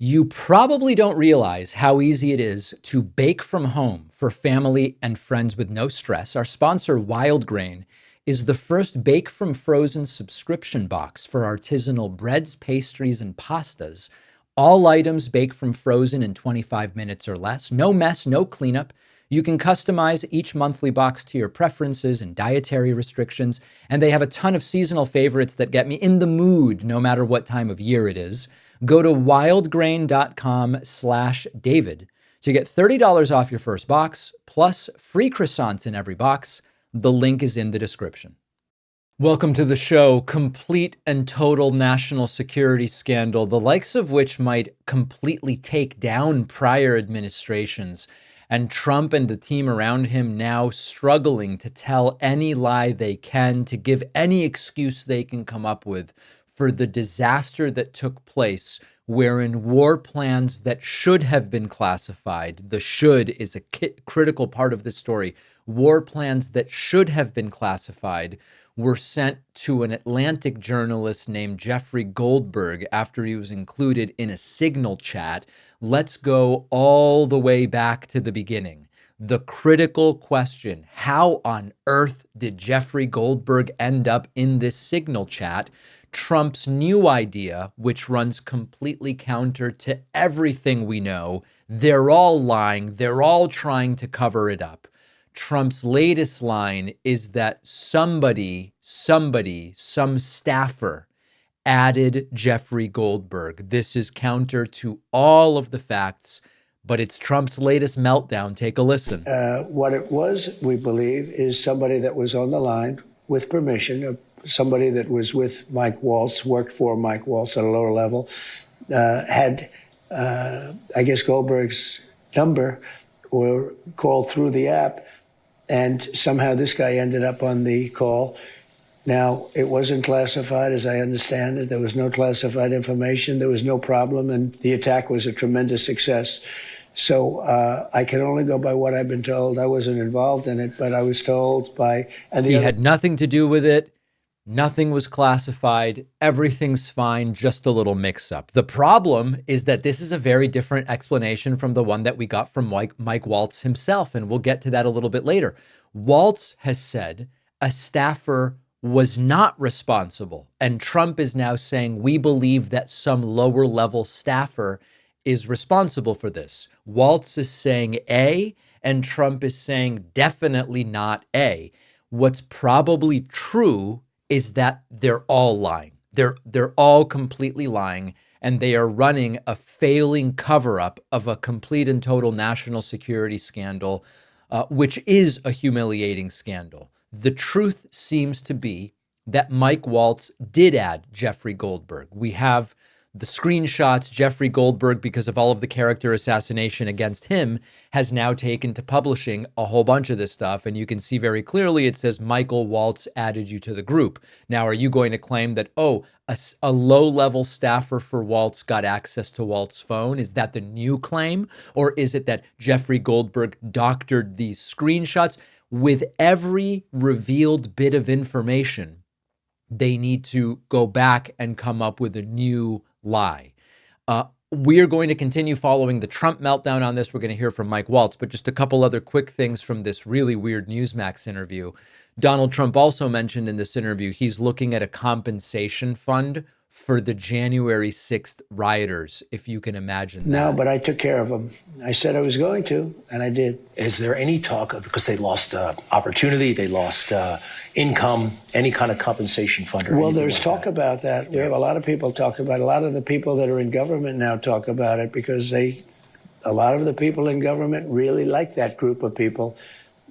You probably don't realize how easy it is to bake from home for family and friends with no stress. Our sponsor, Wild Grain, is the first bake from frozen subscription box for artisanal breads, pastries, and pastas. All items baked from frozen in 25 minutes or less. No mess, no cleanup. You can customize each monthly box to your preferences and dietary restrictions. And they have a ton of seasonal favorites that get me in the mood no matter what time of year it is. Go to wildgrain.com/David to get $30 off your first box, plus free croissants in every box. The link is in the description. Welcome to the show. Complete and total national security scandal, the likes of which might completely take down prior administrations, and Trump and the team around him now struggling to tell any lie they can, to give any excuse they can come up with for the disaster that took place, wherein war plans that should have been classified, the should is a critical part of the story, war plans that should have been classified were sent to an Atlantic journalist named Jeffrey Goldberg after he was included in a Signal chat. Let's go all the way back to the beginning. The critical question, how on earth did Jeffrey Goldberg end up in this Signal chat? Trump's new idea, which runs completely counter to everything we know. They're all lying. They're all trying to cover it up. Trump's latest line is that some staffer added Jeffrey Goldberg. This is counter to all of the facts, but it's Trump's latest meltdown. Take a listen. What it was, we believe, is somebody that was on the line with permission, somebody that was with Mike Waltz, worked for Mike Waltz at a lower level, had, I guess, Goldberg's number or called through the app, and somehow this guy ended up on the call. Now, it wasn't classified, as I understand it. There was no classified information. There was no problem, and the attack was a tremendous success. So I can only go by what I've been told. I wasn't involved in it, but I was told by... And he had nothing to do with it. Nothing was classified. Everything's fine. Just a little mix-up. The problem is that this is a very different explanation from the one that we got from Mike Waltz himself, and we'll get to that a little bit later. Waltz has said a staffer was not responsible, and Trump is now saying we believe that some lower-level staffer is responsible for this. Waltz is saying A, and Trump is saying definitely not A. What's probably true is that they're all lying. They're all completely lying, and they are running a failing cover-up of a complete and total national security scandal, which is a humiliating scandal. The truth seems to be that Mike Waltz did add Jeffrey Goldberg. We have the screenshots. Jeffrey Goldberg, because of all of the character assassination against him, has now taken to publishing a whole bunch of this stuff. And you can see very clearly it says Michael Waltz added you to the group. Now, are you going to claim that, a low-level staffer for Waltz got access to Waltz's phone? Is that the new claim? Or is it that Jeffrey Goldberg doctored these screenshots? With every revealed bit of information, they need to go back and come up with a new lie. We are going to continue following the Trump meltdown on this. We're going to hear from Mike Waltz, but just a couple other quick things from this really weird Newsmax interview. Donald Trump also mentioned in this interview he's looking at a compensation fund for the January 6th rioters, if you can imagine that. No, but I took care of them. I said I was going to, and I did. Is there any talk of, because they lost opportunity, they lost income, any kind of compensation fund? Well, there's talk about that. We have a lot of people talk about it. A lot of the people that are in government now talk about it because a lot of the people in government really like that group of people.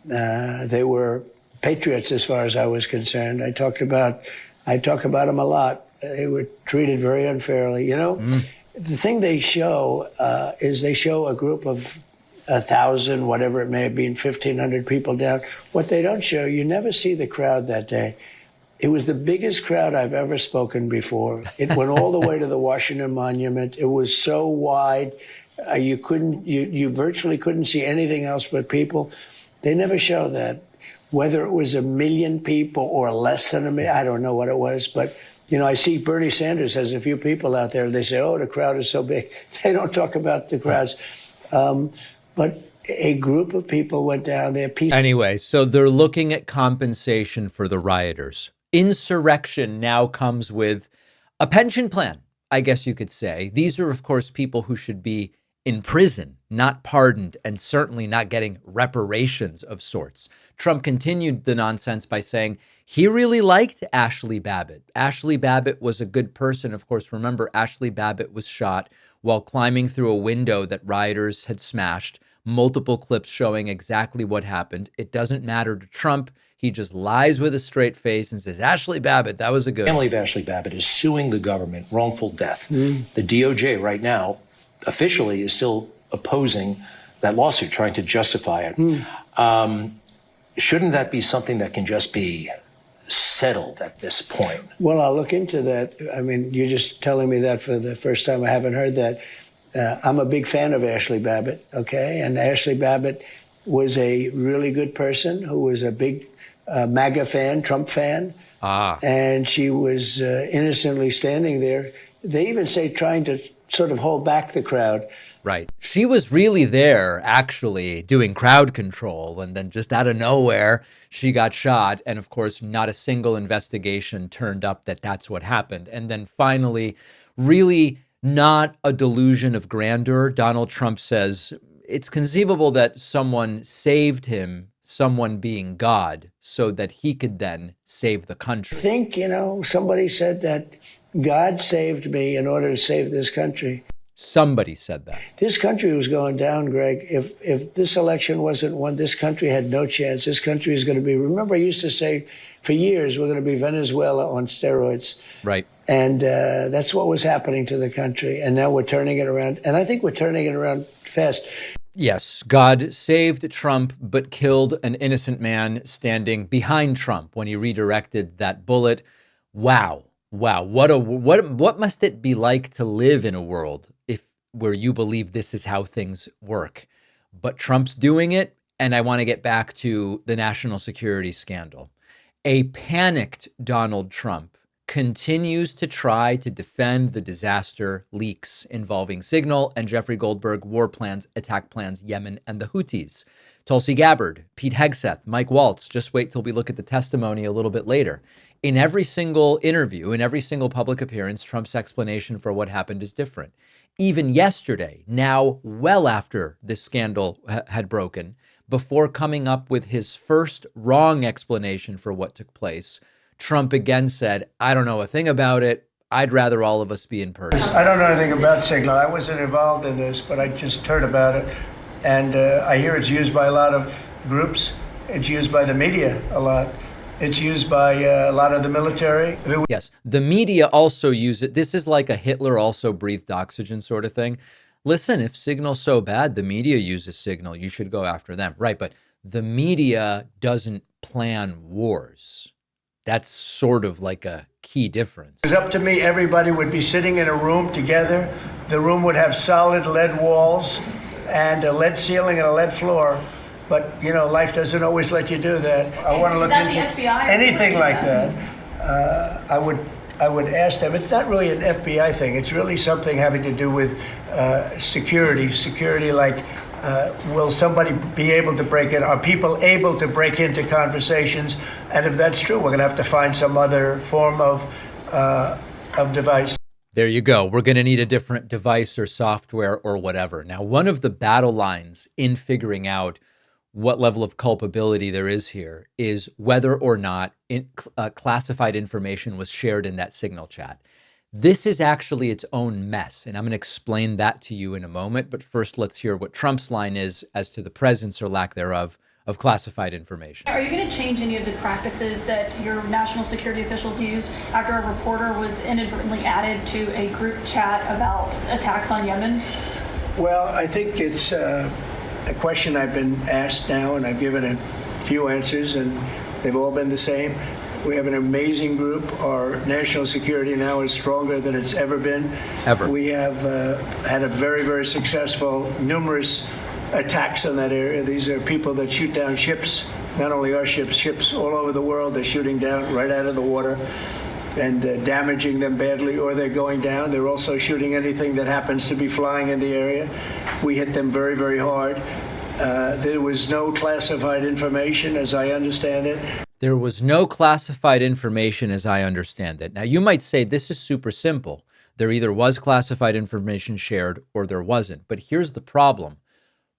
They were patriots as far as I was concerned. I talk about them a lot. They were treated very unfairly. The thing they show is they show a group of 1,000, whatever it may have been, 1,500 people down. What they don't show, you never see the crowd that day. It was the biggest crowd I've ever spoken before. It went all the way to the Washington Monument. It was so wide, you virtually couldn't see anything else but people. They never show that. Whether it was 1 million people or less than 1 million, I don't know what it was, but You know, I see Bernie Sanders has a few people out there. They say, oh, the crowd is so big. They don't talk about the crowds. But a group of people went down there. Anyway, so they're looking at compensation for the rioters. Insurrection now comes with a pension plan, I guess you could say. These are, of course, people who should be in prison, not pardoned, and certainly not getting reparations of sorts. Trump continued the nonsense by saying he really liked Ashley Babbitt. Ashley Babbitt was a good person. Of course, remember, Ashley Babbitt was shot while climbing through a window that rioters had smashed. Multiple clips showing exactly what happened. It doesn't matter to Trump. He just lies with a straight face and says, Ashley Babbitt, that was a good one. The family of Ashley Babbitt is suing the government, wrongful death. The DOJ right now officially is still opposing that lawsuit, trying to justify it. Shouldn't that be something that can just be settled at this point? Well, I'll look into that. I mean, you're just telling me that for the first time. I haven't heard that. I'm a big fan of Ashley Babbitt, okay? And Ashley Babbitt was a really good person who was a big MAGA fan, Trump fan. And she was innocently standing there. They even say trying to sort of hold back the crowd. Right. She was really there, actually, doing crowd control. And then just out of nowhere, she got shot. And of course, not a single investigation turned up that that's what happened. And then finally, really not a delusion of grandeur, Donald Trump says it's conceivable that someone saved him, someone being God, so that he could then save the country. I think, you know, somebody said that God saved me in order to save this country. Somebody said that. This country was going down, Greg. If this election wasn't won, this country had no chance. This country is going to be, remember I used to say for years, we're going to be Venezuela on steroids. Right. And that's what was happening to the country. And now we're turning it around. And I think we're turning it around fast. Yes, God saved Trump, but killed an innocent man standing behind Trump when he redirected that bullet. Wow. What must it be like to live in a world where you believe this is how things work? But Trump's doing it. And I want to get back to the national security scandal. A panicked Donald Trump continues to try to defend the disaster leaks involving Signal and Jeffrey Goldberg war plans, attack plans, Yemen, and the Houthis. Tulsi Gabbard, Pete Hegseth, Mike Waltz, just wait till we look at the testimony a little bit later. In every single interview, in every single public appearance, Trump's explanation for what happened is different. Even yesterday, now well after this scandal had broken, before coming up with his first wrong explanation for what took place, Trump again said, I don't know a thing about it. I'd rather all of us be in person. I don't know anything about Signal. I wasn't involved in this, but I just heard about it. And I hear it's used by a lot of groups. It's used by the media a lot. It's used by a lot of the military. Yes, the media also use it. This is like a Hitler also breathed oxygen sort of thing. Listen, if Signal's so bad, the media uses Signal. You should go after them. Right, but the media doesn't plan wars. That's sort of like a key difference. If it was up to me, everybody would be sitting in a room together. The room would have solid lead walls and a lead ceiling and a lead floor. But, you know, life doesn't always let you do that. I want to look into anything like that. I would ask them. It's not really an FBI thing. It's really something having to do with security. Security, like, will somebody be able to break in? Are people able to break into conversations? And if that's true, we're going to have to find some other form of device. There you go. We're going to need a different device or software or whatever. Now, one of the battle lines in figuring out what level of culpability there is here is whether or not classified information was shared in that Signal chat. This is actually its own mess, and I'm going to explain that to you in a moment. But first, let's hear what Trump's line is as to the presence or lack thereof of classified information. Are you going to change any of the practices that your national security officials used after a reporter was inadvertently added to a group chat about attacks on Yemen? Well, I think it's a question I've been asked now, and I've given a few answers, and they've all been the same. We have an amazing group. Our national security now is stronger than it's ever been. Ever. We have had a very, very successful, numerous attacks in that area. These are people that shoot down ships, not only our ships, ships all over the world. They're shooting down right out of the water. and damaging them badly, or they're going down. They're also shooting anything that happens to be flying in the area. We hit them very, very hard. There was no classified information, as I understand it. There was no classified information, as I understand it. Now, you might say this is super simple. There either was classified information shared or there wasn't. But here's the problem.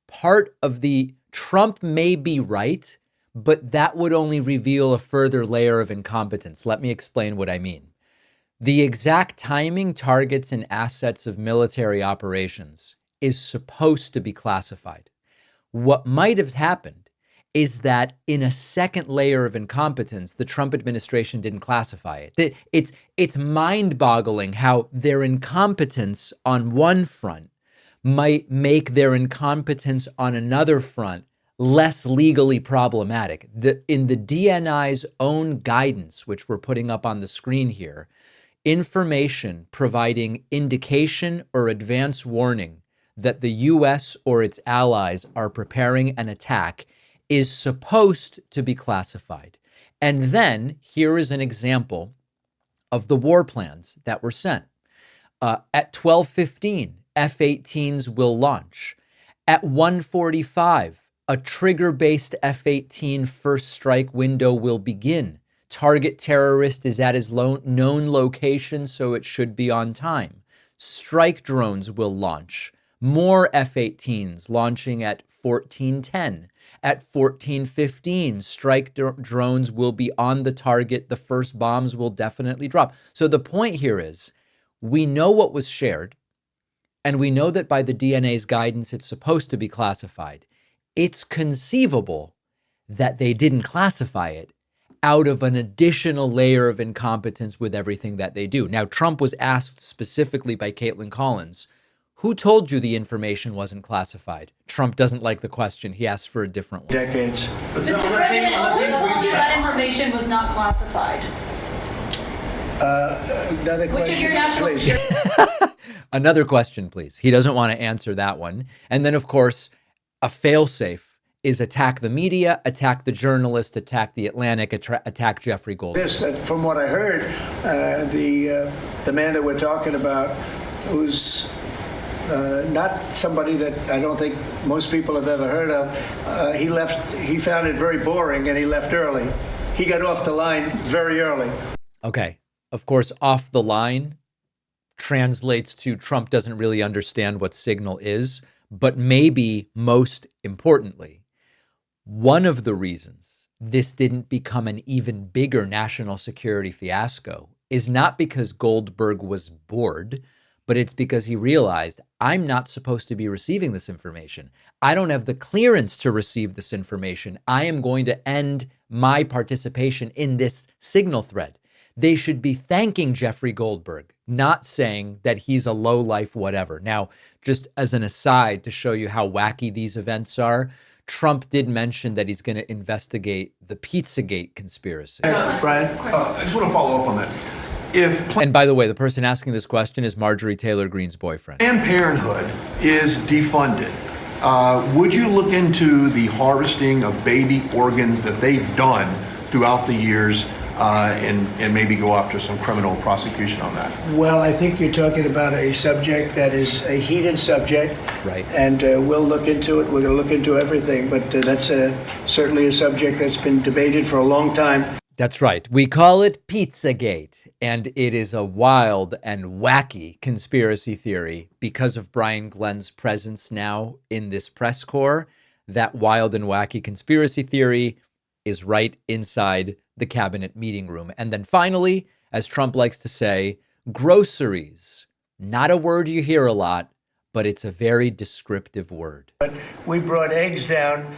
Part of the Trump may be right, but that would only reveal a further layer of incompetence. Let me explain what I mean. The exact timing, targets, and assets of military operations is supposed to be classified. What might have happened is that in a second layer of incompetence, the Trump administration didn't classify it. It's mind-boggling how their incompetence on one front might make their incompetence on another front less legally problematic. In the DNI's own guidance, which we're putting up on the screen here, information providing indication or advance warning that the U.S. or its allies are preparing an attack is supposed to be classified. And then here is an example of the war plans that were sent. At 12:15, F-18s will launch. At 1:45, a trigger-based F-18 first strike window will begin. Target terrorist is at his known location, so it should be on time. Strike drones will launch. More F-18s launching at 14:10. At 14:15, strike drones will be on the target. The first bombs will definitely drop. So the point here is, we know what was shared, and we know that by the DNA's guidance, it's supposed to be classified. It's conceivable that they didn't classify it out of an additional layer of incompetence with everything that they do. Now, Trump was asked specifically by Caitlin Collins, who told you the information wasn't classified? Trump doesn't like the question. He asked for a different one. Decades. Mr. President, who told you that information was not classified? Another question, Which of your national please. security? Another question, please. He doesn't want to answer that one. And then, of course, a failsafe is attack the media, attack the journalist, attack the Atlantic, attack Jeffrey Goldberg. From what I heard, the man that we're talking about, who's not somebody that I don't think most people have ever heard of, he left. He found it very boring, and he left early. He got off the line very early. Okay. Of course, off the line translates to Trump doesn't really understand what signal is, but maybe most importantly, one of the reasons this didn't become an even bigger national security fiasco is not because Goldberg was bored, but it's because he realized, I'm not supposed to be receiving this information. I don't have the clearance to receive this information. I am going to end my participation in this signal thread. They should be thanking Jeffrey Goldberg, not saying that he's a lowlife whatever. Now, just as an aside to show you how wacky these events are, Trump did mention that he's going to investigate the Pizzagate conspiracy. Brian? I just want to follow up on that. And by the way, the person asking this question is Marjorie Taylor Greene's boyfriend. Planned Parenthood is defunded. Would you look into the harvesting of baby organs that they've done throughout the years and maybe go after some criminal prosecution on that? Well, I think you're talking about a subject that is a heated subject. Right. And we'll look into it. We're going to look into everything. But that's certainly a subject that's been debated for a long time. That's right. We call it Pizzagate, and it is a wild and wacky conspiracy theory because of Brian Glenn's presence now in this press corps. That wild and wacky conspiracy theory is right inside the cabinet meeting room. And then finally, as Trump likes to say, groceries. Not a word you hear a lot, but it's a very descriptive word. But we brought eggs down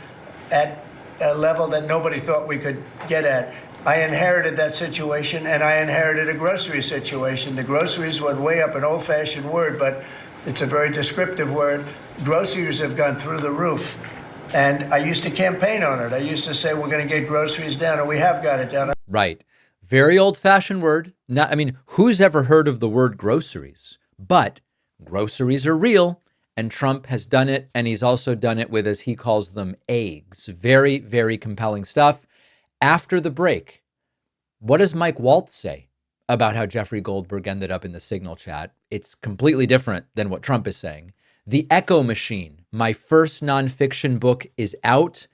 at a level that nobody thought we could get at. I inherited that situation, and I inherited a grocery situation. The groceries went way up, an old-fashioned word, but it's a very descriptive word. Groceries have gone through the roof. And I used to campaign on it. I used to say, we're going to get groceries down, and we have got it down. Right. Very old-fashioned word. Not, I mean, who's ever heard of the word groceries? But groceries are real, and Trump has done it, and he's also done it with, as he calls them, eggs. Very, very compelling stuff. After the break, what does Mike Waltz say about how Jeffrey Goldberg ended up in the Signal chat. It's completely different than what Trump is saying. The Echo Machine, my first nonfiction book, is out.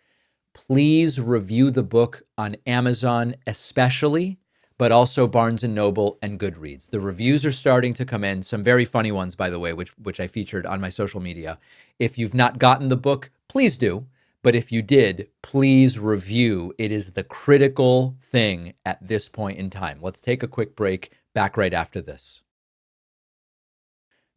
Please review the book on Amazon especially, but also Barnes & Noble and Goodreads. The reviews are starting to come in, some very funny ones, by the way, which I featured on my social media. If you've not gotten the book, please do. But if you did, please review. It is the critical thing at this point in time. Let's take a quick break. Back right after this.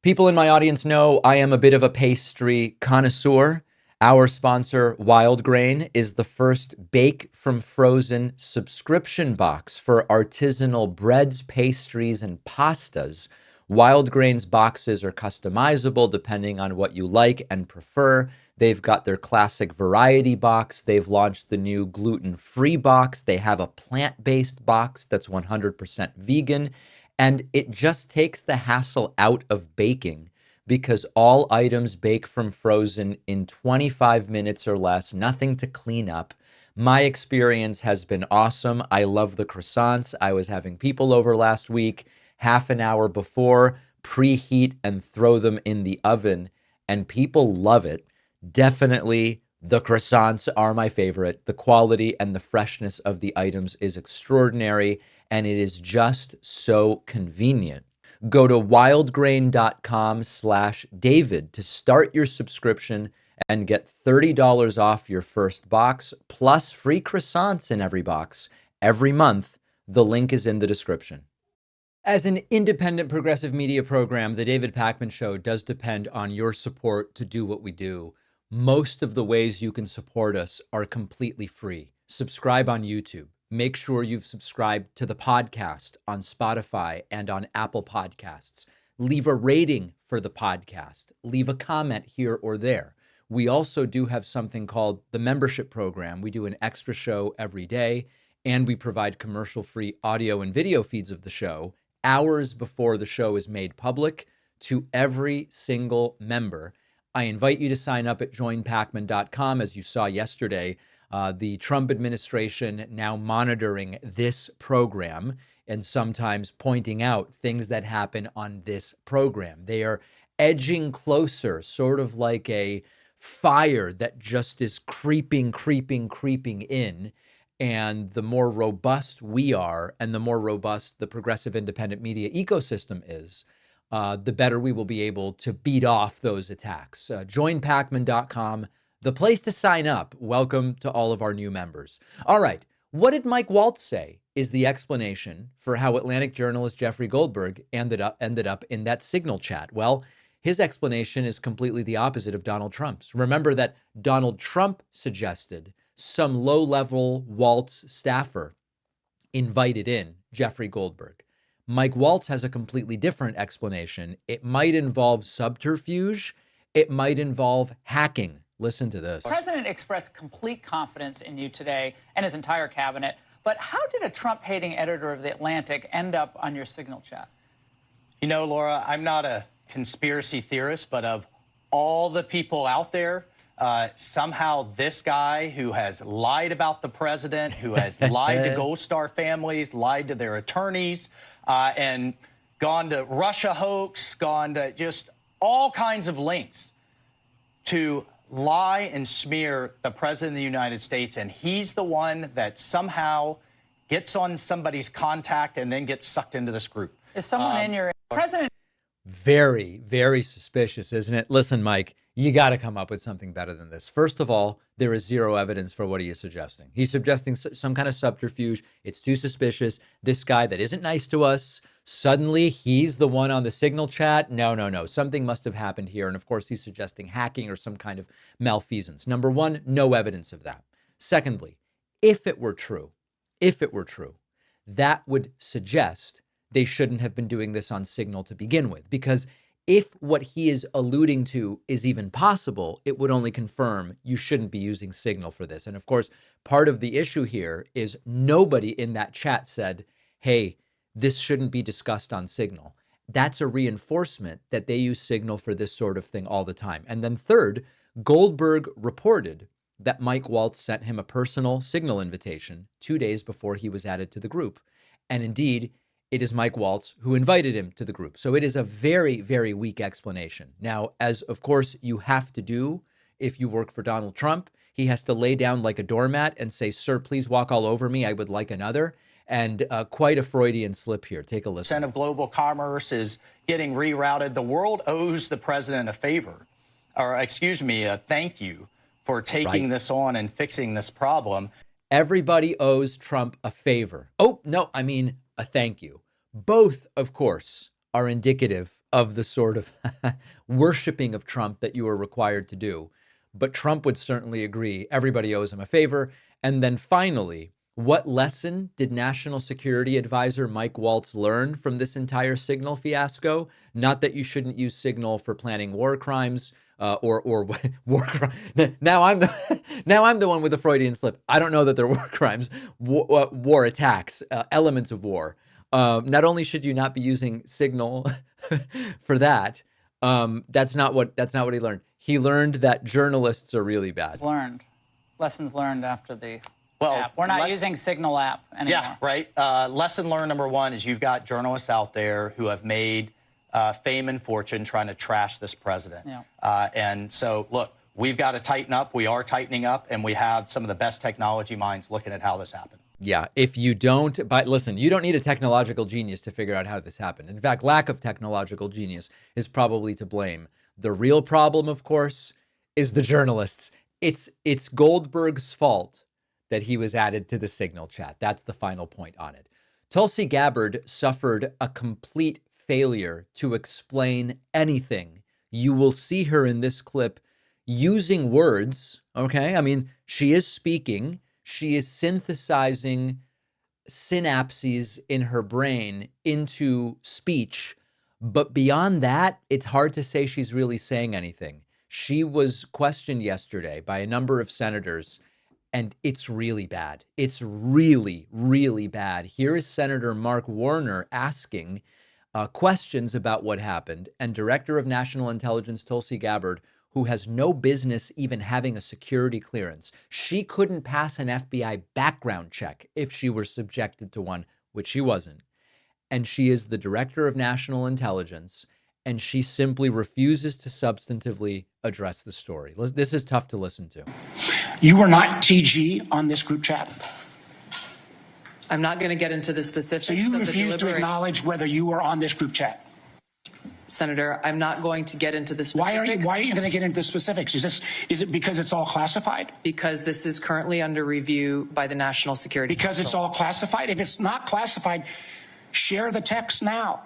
People in my audience know I am a bit of a pastry connoisseur. Our sponsor, Wild Grain, is the first bake from frozen subscription box for artisanal breads, pastries, and pastas. Wild Grain's boxes are customizable depending on what you like and prefer. They've got their classic variety box. They've launched the new gluten-free box. They have a plant-based box that's 100% vegan. And it just takes the hassle out of baking because all items bake from frozen in 25 minutes or less, nothing to clean up. My experience has been awesome. I love the croissants. I was having people over last week, half an hour before, preheat and throw them in the oven, and people love it. Definitely, the croissants are my favorite. The quality and the freshness of the items is extraordinary, and it is just so convenient. Go to wildgrain.com/David to start your subscription and get $30 off your first box, plus free croissants in every box every month. The link is in the description. As an independent progressive media program, the David Pakman Show does depend on your support to do what we do. Most of the ways you can support us are completely free. Subscribe on YouTube. Make sure you've subscribed to the podcast on Spotify and on Apple Podcasts. Leave a rating for the podcast. Leave a comment here or there. We also do have something called the membership program. We do an extra show every day, and we provide commercial-free audio and video feeds of the show hours before the show is made public to every single member. I invite you to sign up at joinpakman.com. As you saw yesterday, the Trump administration now monitoring this program and sometimes pointing out things that happen on this program. They are edging closer, sort of like a fire that just is creeping in. And the more robust we are and the more robust the progressive independent media ecosystem is, the better we will be able to beat off those attacks. Joinpakman.com, the place to sign up. Welcome to all of our new members. All right, what did Mike Waltz say is the explanation for how Atlantic journalist Jeffrey Goldberg ended up in that Signal chat? Well, his explanation is completely the opposite of Donald Trump's. Remember that Donald Trump suggested some low-level Waltz staffer invited in Jeffrey Goldberg. Mike Waltz has a completely different explanation. It might involve subterfuge. It might involve hacking. Listen to this. The president expressed complete confidence in you today and his entire cabinet. But how did a Trump-hating editor of The Atlantic end up on your Signal chat? You know, Laura, I'm not a conspiracy theorist, but of all the people out there, somehow this guy who has lied about the president, who has lied to Gold Star families, lied to their attorneys, and gone to Russia hoax, gone to just all kinds of links to lie and smear the president of the United States. And he's the one that somehow gets on somebody's contact and then gets sucked into this group. Is someone in your president? Very, very suspicious, isn't it? Listen, Mike, you got to come up with something better than this. First of all, there is zero evidence for what he is suggesting. He's suggesting some kind of subterfuge. It's too suspicious. This guy that isn't nice to us, suddenly he's the one on the Signal chat. No. Something must have happened here. And of course, he's suggesting hacking or some kind of malfeasance. Number one, no evidence of that. Secondly, if it were true, that would suggest they shouldn't have been doing this on Signal to begin with, because if what he is alluding to is even possible, it would only confirm you shouldn't be using Signal for this. And of course, part of the issue here is nobody in that chat said, hey, this shouldn't be discussed on Signal. That's a reinforcement that they use Signal for this sort of thing all the time. And then third, Goldberg reported that Mike Waltz sent him a personal Signal invitation 2 days before he was added to the group. And indeed, it is Mike Waltz who invited him to the group. So it is a very, very weak explanation. Now, as of course you have to do if you work for Donald Trump, he has to lay down like a doormat and say, sir, please walk all over me. I would like another. And quite a Freudian slip here. Take a listen. Percent of global commerce is getting rerouted. The world owes the president a favor, or excuse me, a thank you for taking this on and fixing this problem. Everybody owes Trump a favor. Oh, no, I mean a thank you. Both, of course, are indicative of the sort of worshiping of Trump that you are required to do. But Trump would certainly agree everybody owes him a favor. And then finally, what lesson did National Security Advisor Mike Waltz learn from this entire Signal fiasco? Not that you shouldn't use Signal for planning war crimes or war crimes. Now I'm the one with the Freudian slip. I don't know that they're war crimes, war attacks, elements of war. Not only should you not be using Signal for that, that's not what he learned. He learned that journalists are really bad. Lessons learned after the app. We're not using Signal app anymore. Yeah, right. Lesson learned number one is you've got journalists out there who have made fame and fortune trying to trash this president. Yeah. And so, look, we've got to tighten up. We are tightening up, and we have some of the best technology minds looking at how this happened. Yeah, if you don't, but listen, you don't need a technological genius to figure out how this happened. In fact, lack of technological genius is probably to blame. The real problem, of course, is the journalists. It's Goldberg's fault that he was added to the Signal chat. That's the final point on it. Tulsi Gabbard suffered a complete failure to explain anything. You will see her in this clip using words, okay? I mean, she is speaking. She is synthesizing synapses in her brain into speech. But beyond that, it's hard to say she's really saying anything. She was questioned yesterday by a number of senators, and it's really bad. It's really, really bad. Here is Senator Mark Warner asking questions about what happened, and Director of National Intelligence Tulsi Gabbard, who has no business even having a security clearance. She couldn't pass an FBI background check if she were subjected to one, which she wasn't. And she is the Director of National Intelligence, and she simply refuses to substantively address the story. This is tough to listen to. You were not TG on this group chat? I'm not going to get into the specifics. So you refuse to acknowledge whether you were on this group chat? Senator, I'm not going to get into the specifics. Why are you going to get into the specifics? Is it because it's all classified? Because this is currently under review by the National Security Because Council. It's all classified? If it's not classified, share the text now.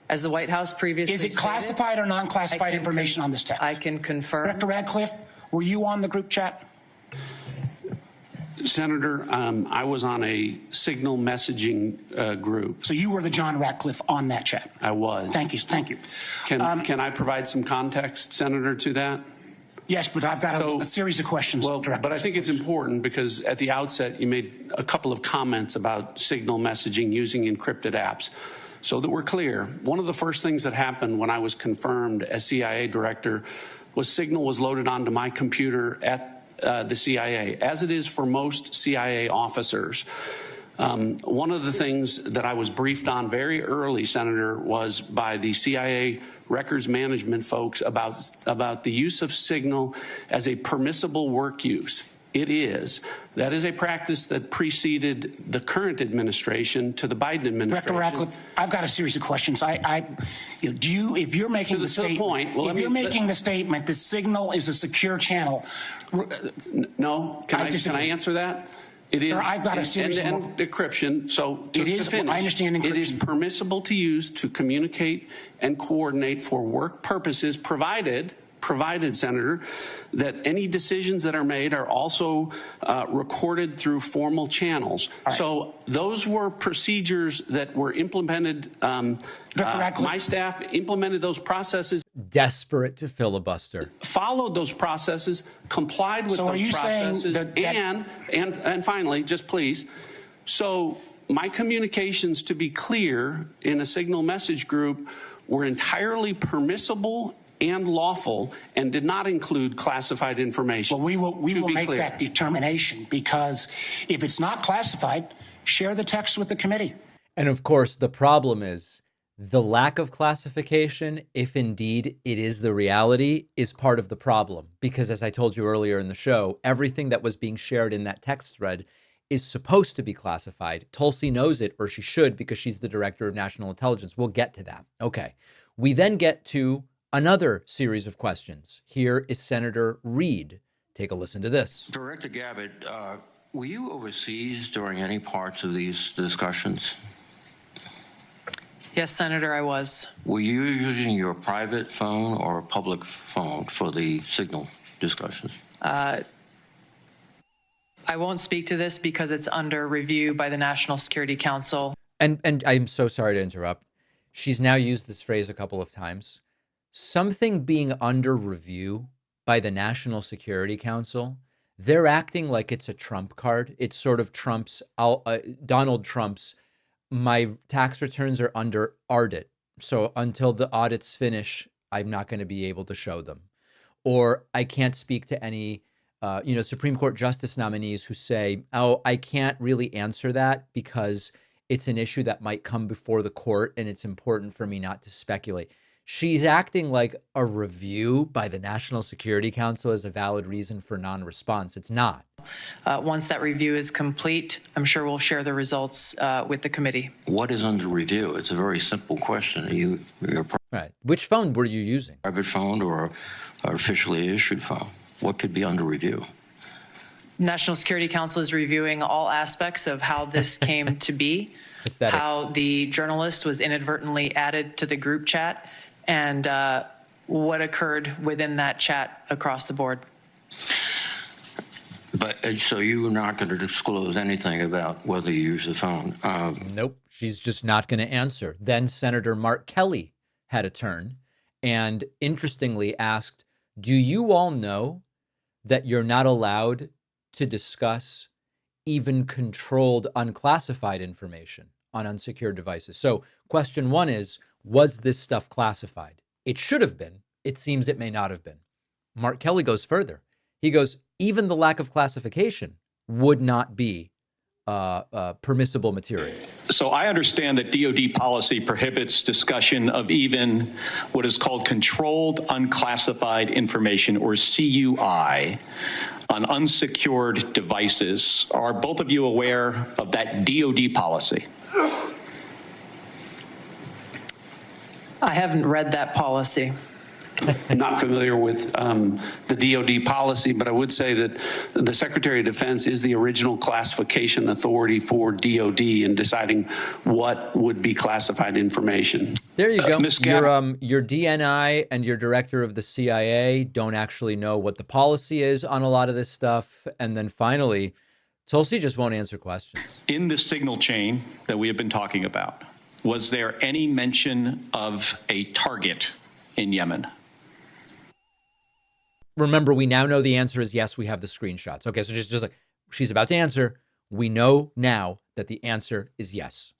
As the White House previously Is it classified stated, or non-classified information on this text? I can confirm. Director Radcliffe, were you on the group chat? Senator, I was on a Signal messaging group. So you were the John Radcliffe on that chat? I was. Thank you. Thank you. Can I provide some context, Senator, to that? Yes, but I've got a series of questions. Well, but I think it's important because at the outset, you made a couple of comments about Signal messaging using encrypted apps. So that we're clear, one of the first things that happened when I was confirmed as CIA director was Signal was loaded onto my computer at the CIA, as it is for most CIA officers. One of the things that I was briefed on very early, Senator, was by the CIA records management folks about the use of Signal as a permissible work use. It is. That is a practice that preceded the current administration to the Biden administration. Director Radcliffe, I've got a series of questions. If you're making the statement, the Signal is a secure channel. No, can I answer that? It is. I've got a series of decryption. So it is. To finish, I understand encryption. It is permissible to use to communicate and coordinate for work purposes, provided, Senator, that any decisions that are made are also recorded through formal channels. Right. So those were procedures that were implemented. My staff implemented those processes. Desperate to filibuster. Followed those processes, complied with those processes, and finally, just please, so my communications, to be clear, in a Signal message group were entirely permissible and lawful and did not include classified information. Well, we will make that determination, because if it's not classified, share the text with the committee. And of course, the problem is the lack of classification, if indeed it is the reality, is part of the problem. Because as I told you earlier in the show, everything that was being shared in that text thread is supposed to be classified. Tulsi knows it, or she should, because she's the director of national intelligence. We'll get to that. Okay. We then get to another series of questions. Here is Senator Reid. Take a listen to this. Director Gabbard, were you overseas during any parts of these discussions? Yes, Senator, I was. Were you using your private phone or a public phone for the signal discussions? I won't speak to this because it's under review by the National Security Council. And I'm so sorry to interrupt. She's now used this phrase a couple of times. Something being under review by the National Security Council, they're acting like it's a Trump card. It's sort of Donald Trump's, my tax returns are under audit. So until the audits finish, I'm not going to be able to show them. Or I can't speak to any, Supreme Court justice nominees who say, oh, I can't really answer that because it's an issue that might come before the court and it's important for me not to speculate. She's acting like a review by the National Security Council is a valid reason for non-response. It's not. Once that review is complete, I'm sure we'll share the results with the committee. What is under review? It's a very simple question. Your right. Which phone were you using? Private phone or officially issued phone? What could be under review? National Security Council is reviewing all aspects of how this came to be, how the journalist was inadvertently added to the group chat, and what occurred within that chat across the board. But so you're not going to disclose anything about whether you use the phone? Nope. She's just not going to answer. Then Senator Mark Kelly had a turn and interestingly asked, do you all know that you're not allowed to discuss even controlled unclassified information on unsecured devices? So question one is, was this stuff classified? It should have been. It seems it may not have been. Mark Kelly goes further. He goes, even the lack of classification would not be permissible material. So I understand that DoD policy prohibits discussion of even what is called controlled unclassified information, or CUI, on unsecured devices. Are both of you aware of that DoD policy? I haven't read that policy. I'm not familiar with the DoD policy, but I would say that the Secretary of Defense is the original classification authority for DoD in deciding what would be classified information. There you go. Your DNI and your director of the CIA don't actually know what the policy is on a lot of this stuff. And then finally, Tulsi just won't answer questions. In the signal chain that we have been talking about, was there any mention of a target in Yemen? Remember, we now know the answer is yes. We have the screenshots. Okay, so just like she's about to answer, we know now that the answer is yes.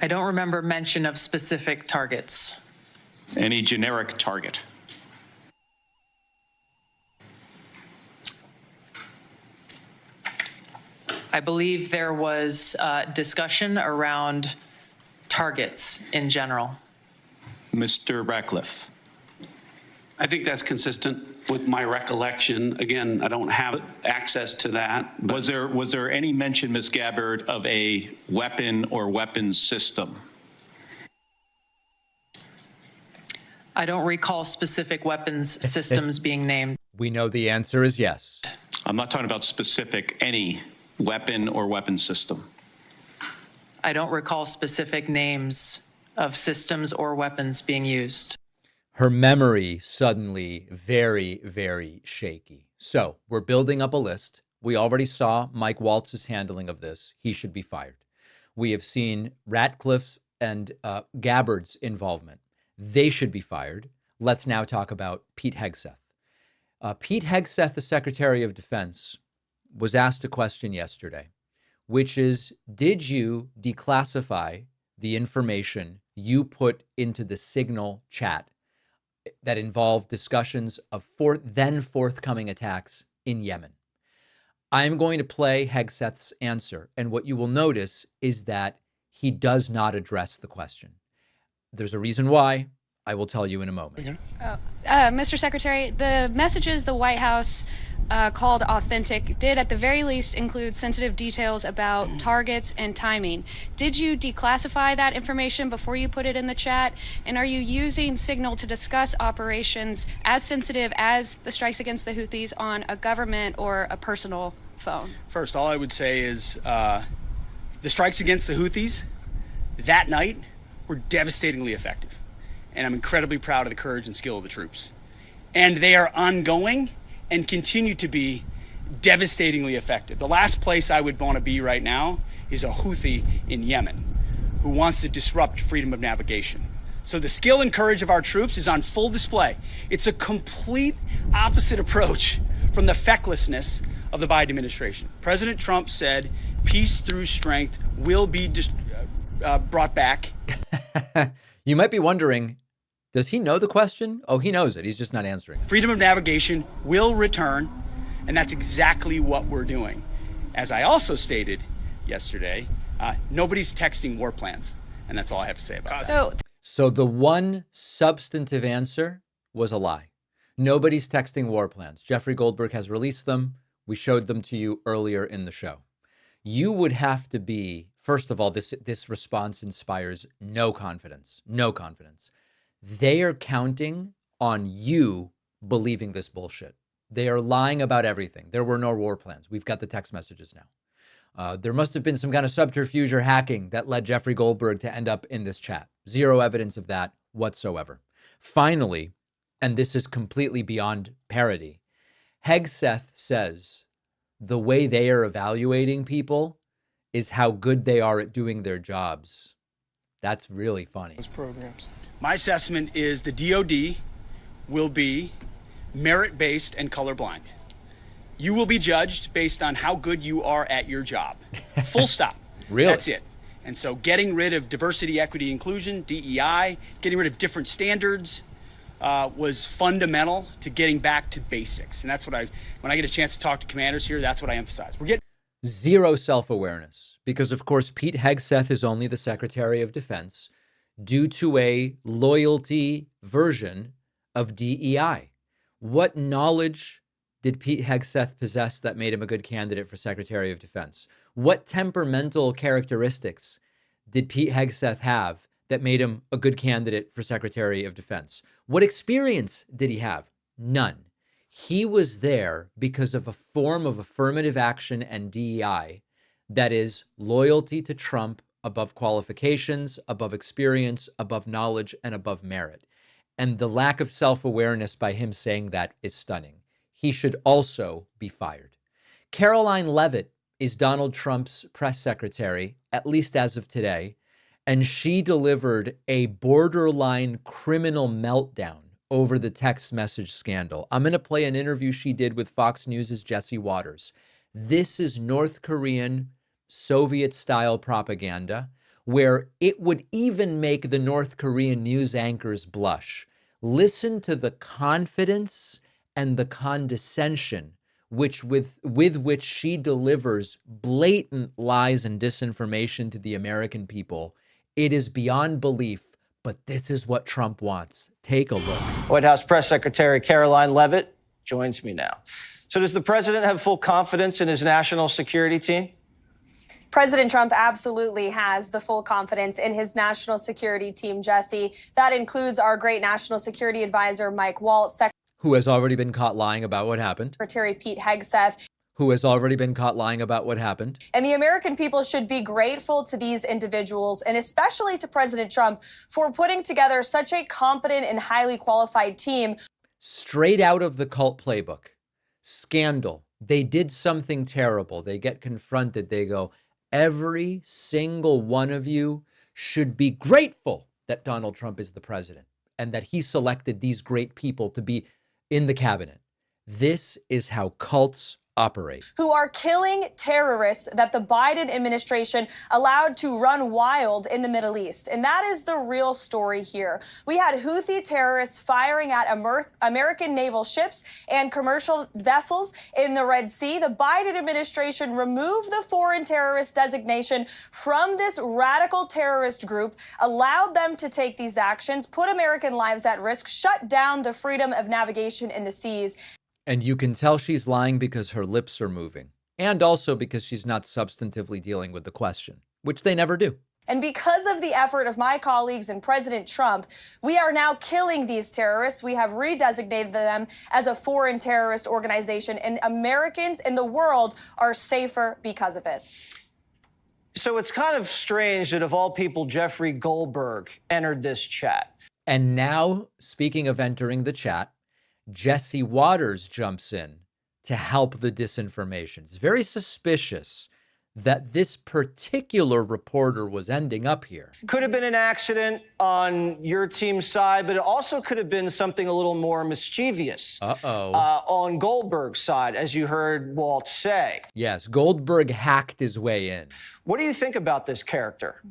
I don't remember mention of specific targets. Any generic target? I believe there was discussion around targets in general. Mr. Ratcliffe. I think that's consistent with my recollection. Again, I don't have access to that. Was there any mention, Ms. Gabbard, of a weapon or weapons system? I don't recall specific weapons systems being named. We know the answer is yes. I'm not talking about specific, any weapon or weapons system. I don't recall specific names of systems or weapons being used. Her memory suddenly very, very shaky. So we're building up a list. We already saw Mike Waltz's handling of this. He should be fired. We have seen Ratcliffe's and Gabbard's involvement. They should be fired. Let's now talk about Pete Hegseth. Pete Hegseth, the Secretary of Defense, was asked a question yesterday, which is, did you declassify the information you put into the Signal chat that involved discussions of then forthcoming attacks in Yemen? I'm going to play Hegseth's answer. And what you will notice is that he does not address the question. There's a reason why. I will tell you in a moment. Mr. Secretary, the messages the White House called authentic did at the very least include sensitive details about targets and timing. Did you declassify that information before you put it in the chat? And are you using Signal to discuss operations as sensitive as the strikes against the Houthis on a government or a personal phone? First, all I would say is the strikes against the Houthis that night were devastatingly effective. And I'm incredibly proud of the courage and skill of the troops. And they are ongoing and continue to be devastatingly effective. The last place I would want to be right now is a Houthi in Yemen who wants to disrupt freedom of navigation. So the skill and courage of our troops is on full display. It's a complete opposite approach from the fecklessness of the Biden administration. President Trump said peace through strength will be brought back. You might be wondering, does he know the question? Oh, he knows it. He's just not answering it. Freedom of navigation will return, and that's exactly what we're doing. As I also stated yesterday, nobody's texting war plans, and that's all I have to say about that. So the one substantive answer was a lie. Nobody's texting war plans. Jeffrey Goldberg has released them. We showed them to you earlier in the show. You would have to be, first of all, this response inspires no confidence. No confidence. They are counting on you believing this bullshit. They are lying about everything. There were no war plans. We've got the text messages now. There must have been some kind of subterfuge or hacking that led Jeffrey Goldberg to end up in this chat. Zero evidence of that whatsoever. Finally, and this is completely beyond parody, Hegseth says the way they are evaluating people is how good they are at doing their jobs. That's really funny. Those programs. My assessment is the DOD will be merit-based and colorblind. You will be judged based on how good you are at your job. Full stop. Really? That's it. And so getting rid of diversity, equity, inclusion, DEI, getting rid of different standards was fundamental to getting back to basics. And that's what when I get a chance to talk to commanders here, that's what I emphasize. We're getting zero self-awareness because, of course, Pete Hegseth is only the Secretary of Defense due to a loyalty version of DEI. What knowledge did Pete Hegseth possess that made him a good candidate for Secretary of Defense? What temperamental characteristics did Pete Hegseth have that made him a good candidate for Secretary of Defense? What experience did he have? None. He was there because of a form of affirmative action and DEI that is loyalty to Trump above qualifications, above experience, above knowledge, and above merit. And the lack of self-awareness by him saying that is stunning. He should also be fired. Karoline Leavitt is Donald Trump's press secretary, at least as of today, and she delivered a borderline criminal meltdown over the text message scandal. I'm going to play an interview she did with Fox News' Jesse Waters. This is North Korean Soviet-style propaganda where it would even make the North Korean news anchors blush. Listen to the confidence and the condescension with which she delivers blatant lies and disinformation to the American people. It is beyond belief, but this is what Trump wants. Take a look. White House Press Secretary Karoline Leavitt joins me now. So does the president have full confidence in his national security team? President Trump absolutely has the full confidence in his national security team, Jesse. That includes our great national security advisor, Mike Waltz, who has already been caught lying about what happened. Secretary Pete Hegseth, who has already been caught lying about what happened. And the American people should be grateful to these individuals, and especially to President Trump, for putting together such a competent and highly qualified team. Straight out of the cult playbook. Scandal. They did something terrible. They get confronted. They go, every single one of you should be grateful that Donald Trump is the president and that he selected these great people to be in the cabinet. This is how cults operate. Who are killing terrorists that the Biden administration allowed to run wild in the Middle East. And that is the real story here. We had Houthi terrorists firing at American naval ships and commercial vessels in the Red Sea. The Biden administration removed the foreign terrorist designation from this radical terrorist group, allowed them to take these actions, put American lives at risk, shut down the freedom of navigation in the seas. And you can tell she's lying because her lips are moving, and also because she's not substantively dealing with the question, which they never do. And because of the effort of my colleagues and President Trump, we are now killing these terrorists. We have redesignated them as a foreign terrorist organization, and Americans in the world are safer because of it. So it's kind of strange that of all people, Jeffrey Goldberg entered this chat. And now, speaking of entering the chat, Jesse Waters jumps in to help the disinformation. It's very suspicious that this particular reporter was ending up here. Could have been an accident on your team's side, but it also could have been something a little more mischievous on Goldberg's side, as you heard Walt say. Yes, Goldberg hacked his way in. What do you think about this character?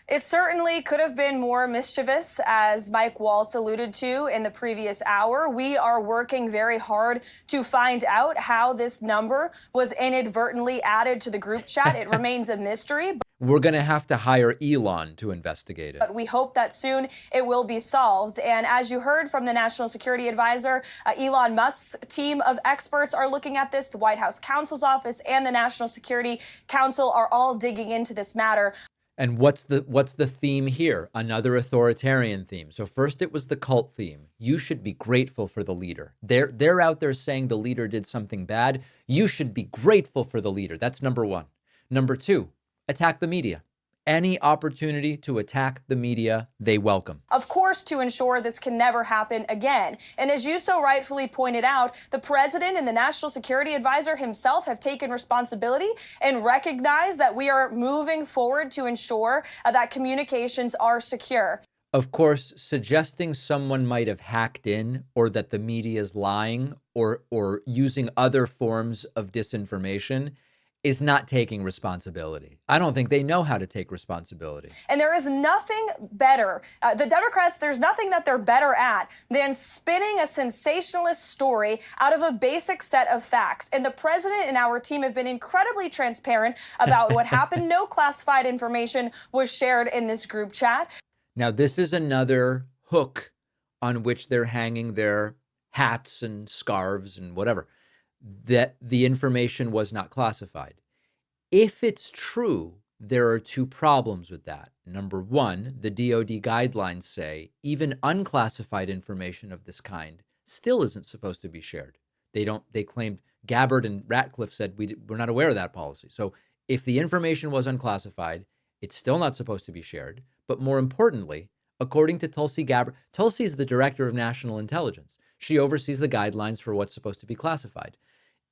It certainly could have been more mischievous, as Mike Waltz alluded to in the previous hour. We are working very hard to find out how this number was inadvertently added to the group chat. It remains a mystery. We're going to have to hire Elon to investigate it. But we hope that soon it will be solved. And as you heard from the National Security Advisor, Elon Musk's team of experts are looking at this. The White House counsel's office and the National Security Council are all digging into this matter. And what's the theme here? Another authoritarian theme. So first it was the cult theme. You should be grateful for the leader. They're out there saying the leader did something bad. You should be grateful for the leader. That's number one. Number two, attack the media. Any opportunity to attack the media, they welcome. Of course, to ensure this can never happen again. And as you so rightfully pointed out, the president and the National Security Advisor himself have taken responsibility and recognized that we are moving forward to ensure that communications are secure. Of course, suggesting someone might have hacked in, or that the media is lying, or using other forms of disinformation is not taking responsibility. I don't think they know how to take responsibility. And there is nothing better. The Democrats, there's nothing that they're better at than spinning a sensationalist story out of a basic set of facts. And the president and our team have been incredibly transparent about what happened. No classified information was shared in this group chat. Now, this is another hook on which they're hanging their hats and scarves and whatever, that the information was not classified. If it's true, there are two problems with that. Number one, the DoD guidelines say even unclassified information of this kind still isn't supposed to be shared. They claimed, Gabbard and Ratcliffe said we're not aware of that policy. So if the information was unclassified, it's still not supposed to be shared. But more importantly, according to Tulsi Gabbard, Tulsi is the director of national intelligence. She oversees the guidelines for what's supposed to be classified.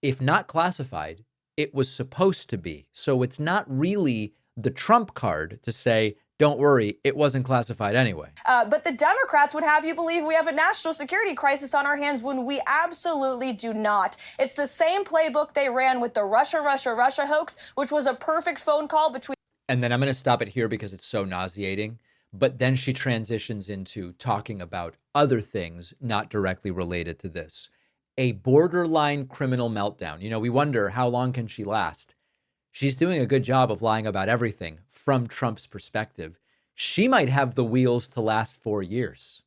If not classified, it was supposed to be. So it's not really the trump card to say, don't worry, it wasn't classified anyway. But the Democrats would have you believe we have a national security crisis on our hands when we absolutely do not. It's the same playbook they ran with the Russia hoax, which was a perfect phone call between... And then I'm going to stop it here because it's so nauseating. But then she transitions into talking about other things not directly related to this. A borderline criminal meltdown. You know, we wonder how long can she last? She's doing a good job of lying about everything from Trump's perspective. She might have the wheels to last 4 years.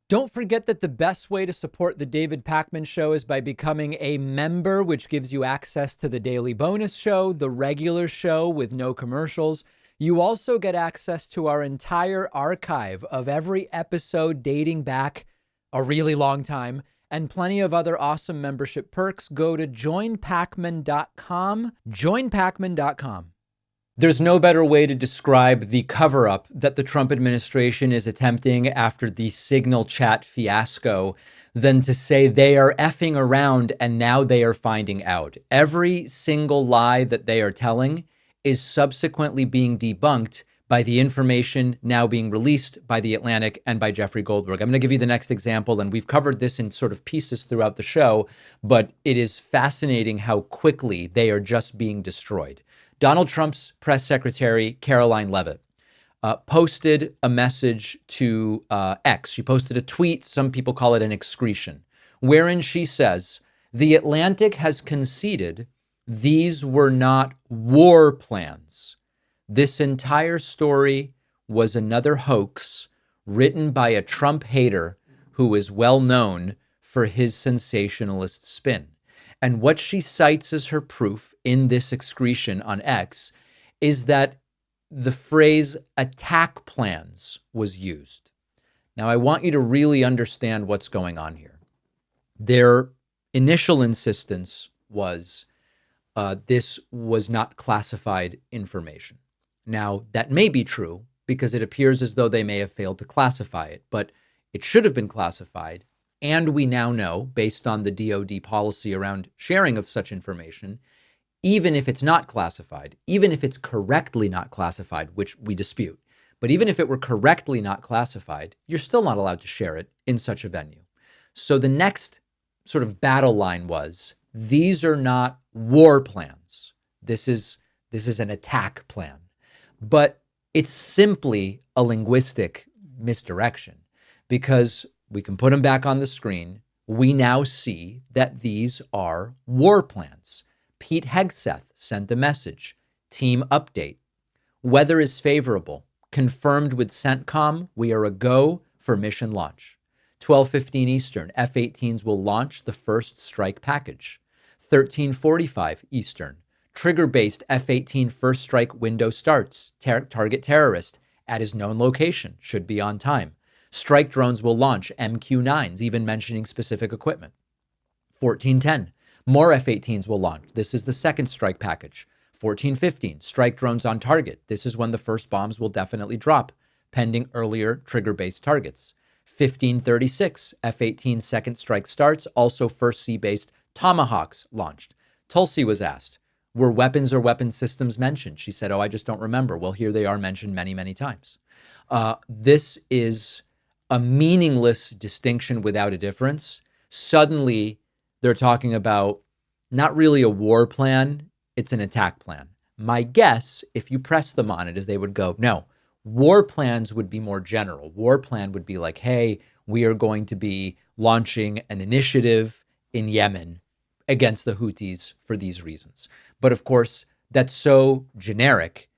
Don't forget that the best way to support the David Pakman Show is by becoming a member, which gives you access to the daily bonus show, the regular show with no commercials. You also get access to our entire archive of every episode dating back a really long time, and plenty of other awesome membership perks. Go to joinpakman.com, joinpakman.com. There's no better way to describe the cover-up that the Trump administration is attempting after the Signal chat fiasco than to say they are effing around and now they are finding out. Every single lie that they are telling is subsequently being debunked by the information now being released by The Atlantic and by Jeffrey Goldberg. I'm going to give you the next example, and we've covered this in sort of pieces throughout the show, but it is fascinating how quickly they are just being destroyed. Donald Trump's press secretary, Karoline Leavitt, posted a message to X. She posted a tweet, some people call it an excretion, wherein she says, "The Atlantic has conceded these were not war plans. This entire story was another hoax written by a Trump hater who is well known for his sensationalist spin." And what she cites as her proof in this excretion on X is that the phrase attack plans was used. Now, I want you to really understand what's going on here. Their initial insistence was this was not classified information. Now, that may be true because it appears as though they may have failed to classify it, but it should have been classified. And we now know, based on the DOD policy around sharing of such information, even if it's not classified, even if it's correctly not classified, which we dispute, but even if it were correctly not classified, you're still not allowed to share it in such a venue. So the next sort of battle line was, these are not war plans. This is an attack plan. But it's simply a linguistic misdirection, because we can put them back on the screen. We now see that these are war plans. Pete Hegseth sent a message. Team update. Weather is favorable. Confirmed with CENTCOM. We are a go for mission launch. 12:15 Eastern. F-18s will launch the first strike package. 13:45 Eastern. Trigger-based F-18 first strike window starts. Target terrorist at his known location. Should be on time. Strike drones will launch MQ-9s, even mentioning specific equipment. 14:10. More F-18s will launch. This is the second strike package. 14:15. Strike drones on target. This is when the first bombs will definitely drop, pending earlier trigger-based targets. 15:36. F-18 second strike starts. Also first sea-based Tomahawks launched. Tulsi was asked, were weapons or weapon systems mentioned? She said, I just don't remember. Well, here they are mentioned many, many times. This is a meaningless distinction without a difference. Suddenly, they're talking about not really a war plan, it's an attack plan. My guess, if you press them on it, is they would go, no, war plans would be more general. War plan would be like, hey, we are going to be launching an initiative in Yemen against the Houthis for these reasons. But of course, that's so generic,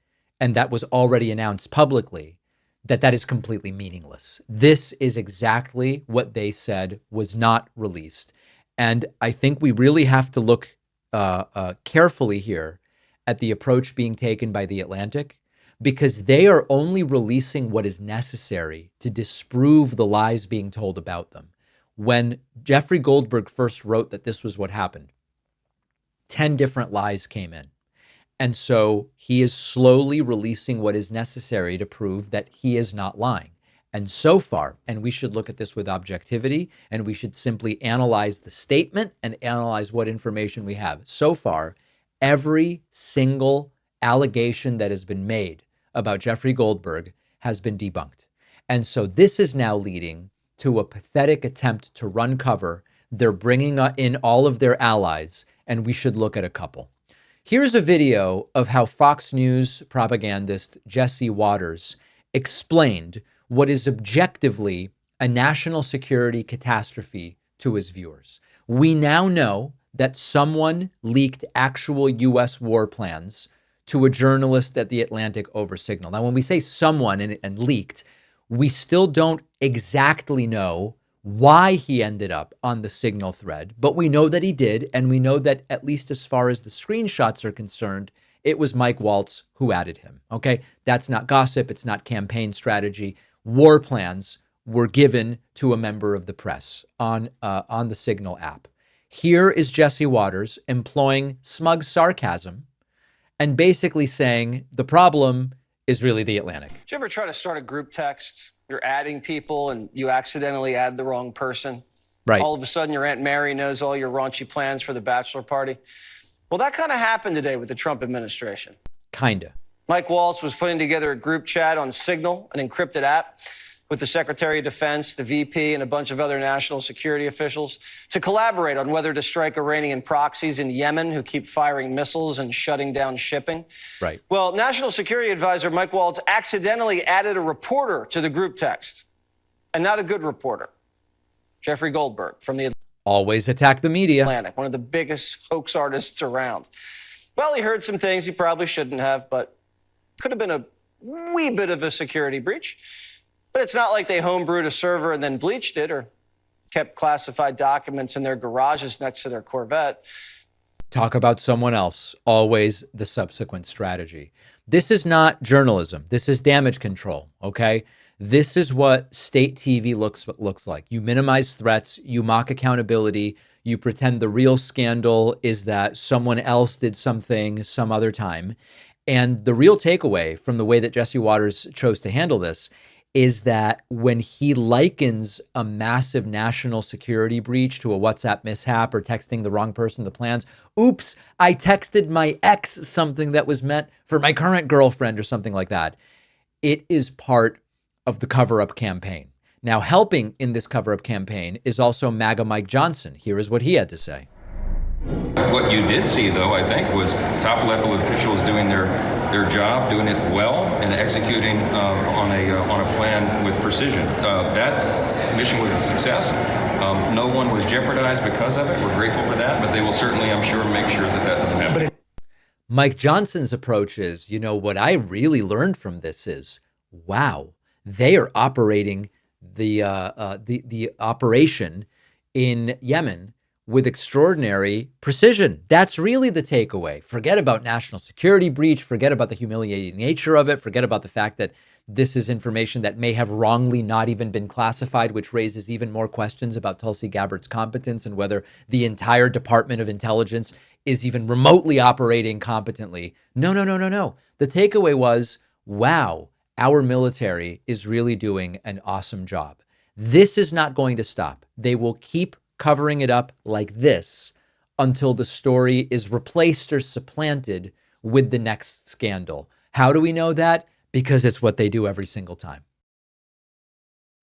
and that was already announced publicly, that is completely meaningless. This is exactly what they said was not released. And I think we really have to look carefully here at the approach being taken by The Atlantic, because they are only releasing what is necessary to disprove the lies being told about them. When Jeffrey Goldberg first wrote that this was what happened, 10 different lies came in. And so he is slowly releasing what is necessary to prove that he is not lying. And so far, and we should look at this with objectivity, and we should simply analyze the statement and analyze what information we have. So far, every single allegation that has been made about Jeffrey Goldberg has been debunked. And so this is now leading to a pathetic attempt to run cover. They're bringing in all of their allies, and we should look at a couple. Here's a video of how Fox News propagandist Jesse Waters explained what is objectively a national security catastrophe to his viewers. We now know that someone leaked actual U.S. war plans to a journalist at The Atlantic over Signal. Now, when we say someone and leaked, we still don't exactly know why he ended up on the Signal thread, but we know that he did, and we know that at least as far as the screenshots are concerned, it was Mike Waltz who added him, okay? That's not gossip, it's not campaign strategy. War plans were given to a member of the press on the Signal app. Here is Jesse Waters employing smug sarcasm and basically saying the problem is really The Atlantic. Did you ever try to start a group text? You're adding people and you accidentally add the wrong person. Right. All of a sudden, your Aunt Mary knows all your raunchy plans for the bachelor party. Well, that kind of happened today with the Trump administration. Kinda. Mike Waltz was putting together a group chat on Signal, an encrypted app, with the Secretary of Defense, the VP, and a bunch of other national security officials to collaborate on whether to strike Iranian proxies in Yemen who keep firing missiles and shutting down shipping. Right. Well, National Security Advisor Mike Waltz accidentally added a reporter to the group text, and not a good reporter. Jeffrey Goldberg from the Always attack the media. Atlantic, one of the biggest hoax artists around. Well, he heard some things he probably shouldn't have, but could have been a wee bit of a security breach. But it's not like they homebrewed a server and then bleached it or kept classified documents in their garages next to their Corvette. Talk about someone else. Always the subsequent strategy. This is not journalism. This is damage control, okay? This is what state TV looks like. You minimize threats, you mock accountability, you pretend the real scandal is that someone else did something some other time. And the real takeaway from the way that Jesse Waters chose to handle this is that when he likens a massive national security breach to a WhatsApp mishap or texting the wrong person the plans, oops, I texted my ex something that was meant for my current girlfriend or something like that. It is part of the cover-up campaign. Now, helping in this cover-up campaign is also MAGA Mike Johnson. Here is what he had to say. What you did see, though, I think, was top-level officials doing their job, doing it well, and executing on a plan with precision. That mission was a success. No one was jeopardized because of it. We're grateful for that, but they will certainly, I'm sure, make sure that doesn't happen. Mike Johnson's approach is, what I really learned from this is, wow, they are operating the operation in Yemen with extraordinary precision. That's really the takeaway. Forget about national security breach. Forget about the humiliating nature of it. Forget about the fact that this is information that may have wrongly not even been classified, which raises even more questions about Tulsi Gabbard's competence and whether the entire Department of Intelligence is even remotely operating competently. No. The takeaway was, wow, our military is really doing an awesome job. This is not going to stop. They will keep covering it up like this until the story is replaced or supplanted with the next scandal. How do we know that? Because it's what they do every single time.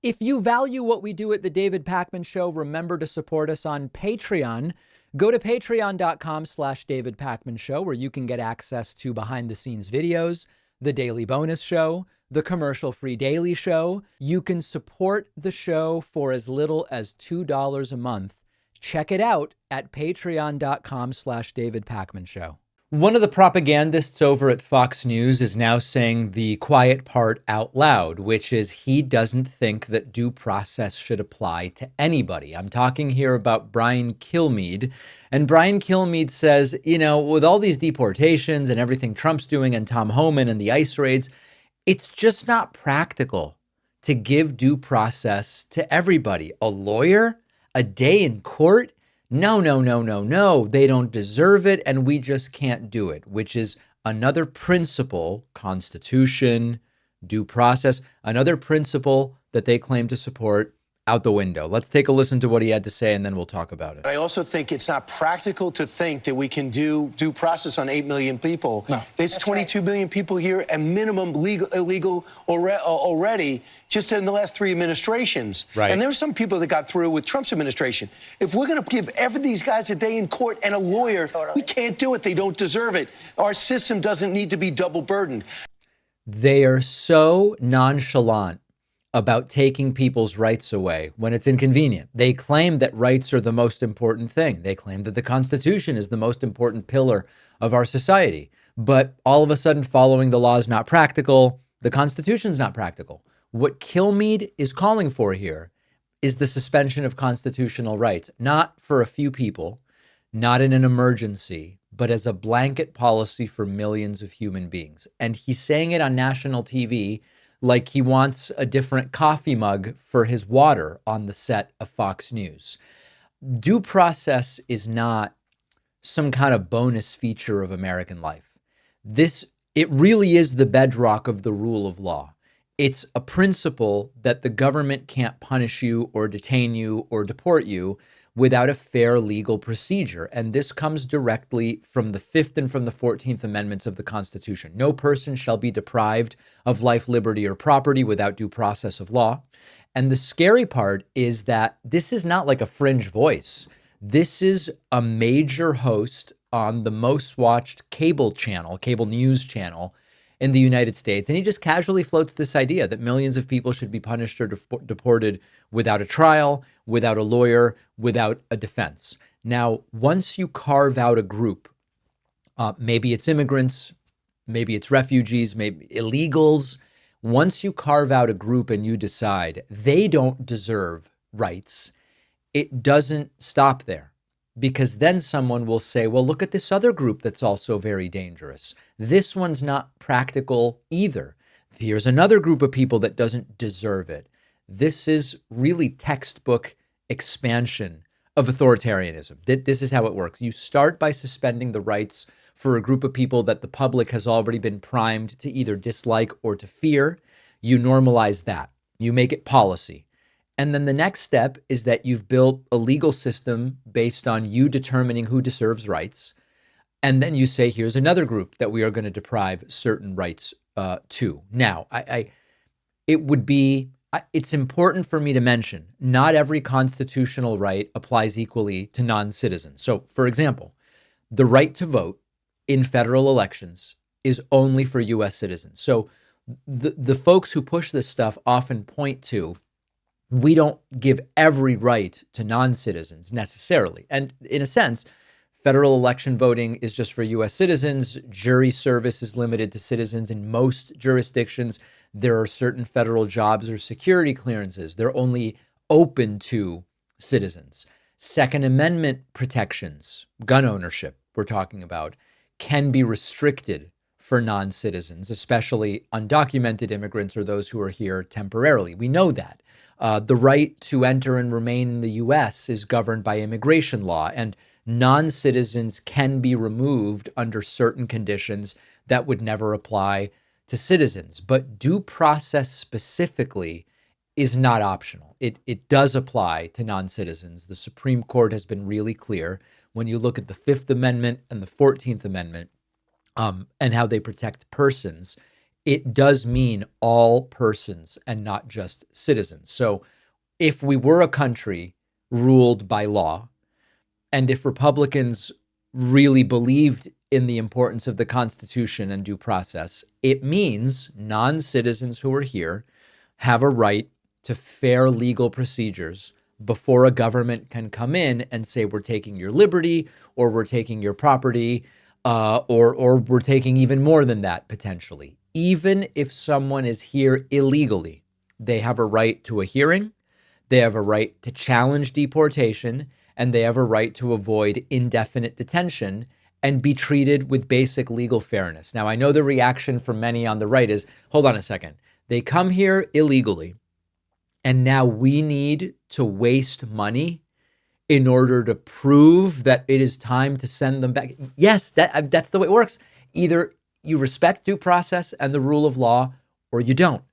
If you value what we do at The David Pakman Show, remember to support us on Patreon. Go to patreon.com/David Pakman Show, where you can get access to behind-the-scenes videos, the daily bonus show, the commercial-free daily show. You can support the show for as little as $2 a month. Check it out at patreon.com/David Pakman Show. One of the propagandists over at Fox News is now saying the quiet part out loud, which is he doesn't think that due process should apply to anybody. I'm talking here about Brian Kilmeade. And Brian Kilmeade says, with all these deportations and everything Trump's doing and Tom Homan and the ICE raids, it's just not practical to give due process to everybody. A lawyer? A day in court? No. They don't deserve it, and we just can't do it, which is another principle, Constitution, due process, another principle that they claim to support out the window. Let's take a listen to what he had to say, and then we'll talk about it. I also think it's not practical to think that we can do due process on 8 million people. No. There's 22 million people here, and minimum illegal already, just in the last 3 administrations. Right. And there's some people that got through with Trump's administration. If we're going to give these guys a day in court and a lawyer, we can't do it. They don't deserve it. Our system doesn't need to be double burdened. They are so nonchalant about taking people's rights away when it's inconvenient. They claim that rights are the most important thing. They claim that the Constitution is the most important pillar of our society. But all of a sudden, following the law is not practical. The Constitution's not practical. What Kilmeade is calling for here is the suspension of constitutional rights, not for a few people, not in an emergency, but as a blanket policy for millions of human beings. And he's saying it on national TV like he wants a different coffee mug for his water on the set of Fox News. Due process is not some kind of bonus feature of American life. It really is the bedrock of the rule of law. It's a principle that the government can't punish you or detain you or deport you without a fair legal procedure. And this comes directly from the 5th and from the 14th Amendments of the Constitution. No person shall be deprived of life, liberty, or property without due process of law. And the scary part is that this is not like a fringe voice. This is a major host on the most watched cable news channel in the United States. And he just casually floats this idea that millions of people should be punished or deported without a trial, without a lawyer, without a defense. Now, once you carve out a group, maybe it's immigrants, maybe it's refugees, maybe illegals. Once you carve out a group and you decide they don't deserve rights, it doesn't stop there. Because then someone will say, well, look at this other group that's also very dangerous. This one's not practical either. Here's another group of people that doesn't deserve it. This is really textbook expansion of authoritarianism. This is how it works. You start by suspending the rights for a group of people that the public has already been primed to either dislike or to fear. You normalize that. You make it policy. And then the next step is that you've built a legal system based on you determining who deserves rights. And then you say, here's another group that we are going to deprive certain rights to. Now, it's important for me to mention, not every constitutional right applies equally to non-citizens. So, for example, the right to vote in federal elections is only for U.S. citizens. So the folks who push this stuff often point to, we don't give every right to non-citizens necessarily. And in a sense, federal election voting is just for U.S. citizens. Jury service is limited to citizens in most jurisdictions. There are certain federal jobs or security clearances. They're only open to citizens. Second Amendment protections, gun ownership we're talking about, can be restricted for non-citizens, especially undocumented immigrants or those who are here temporarily. We know that. The right to enter and remain in the U.S. is governed by immigration law, and non-citizens can be removed under certain conditions that would never apply to citizens. But due process specifically is not optional. It does apply to non-citizens. The Supreme Court has been really clear when you look at the 5th Amendment and the 14th Amendment and how they protect persons. It does mean all persons and not just citizens. So if we were a country ruled by law, and if Republicans really believed in the importance of the Constitution and due process, it means non-citizens who are here have a right to fair legal procedures before a government can come in and say, we're taking your liberty, or we're taking your property, or we're taking even more than that potentially. Even if someone is here illegally, they have a right to a hearing, they have a right to challenge deportation, and they have a right to avoid indefinite detention and be treated with basic legal fairness. Now, I know the reaction from many on the right is, hold on a second. They come here illegally, and now we need to waste money in order to prove that it is time to send them back. Yes, that's the way it works. Either you respect due process and the rule of law, or you don't.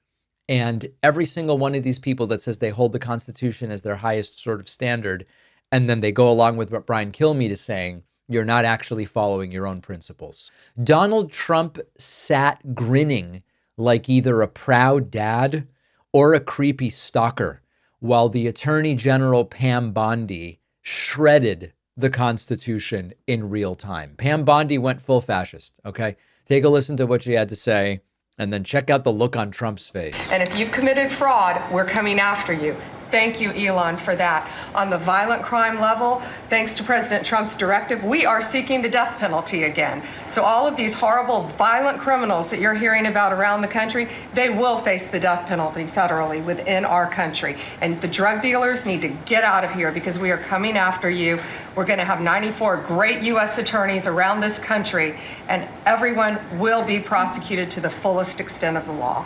And every single one of these people that says they hold the Constitution as their highest sort of standard, and then they go along with what Brian Kilmeade is saying, you're not actually following your own principles. Donald Trump sat grinning like either a proud dad or a creepy stalker while the Attorney General Pam Bondi shredded the Constitution in real time. Pam Bondi went full fascist, okay? Take a listen to what she had to say, and then check out the look on Trump's face. And if you've committed fraud, we're coming after you. Thank you, Elon, for that. On the violent crime level, thanks to President Trump's directive, we are seeking the death penalty again. So all of these horrible, violent criminals that you're hearing about around the country, they will face the death penalty federally within our country. And the drug dealers need to get out of here because we are coming after you. We're going to have 94 great U.S. attorneys around this country, and everyone will be prosecuted to the fullest extent of the law.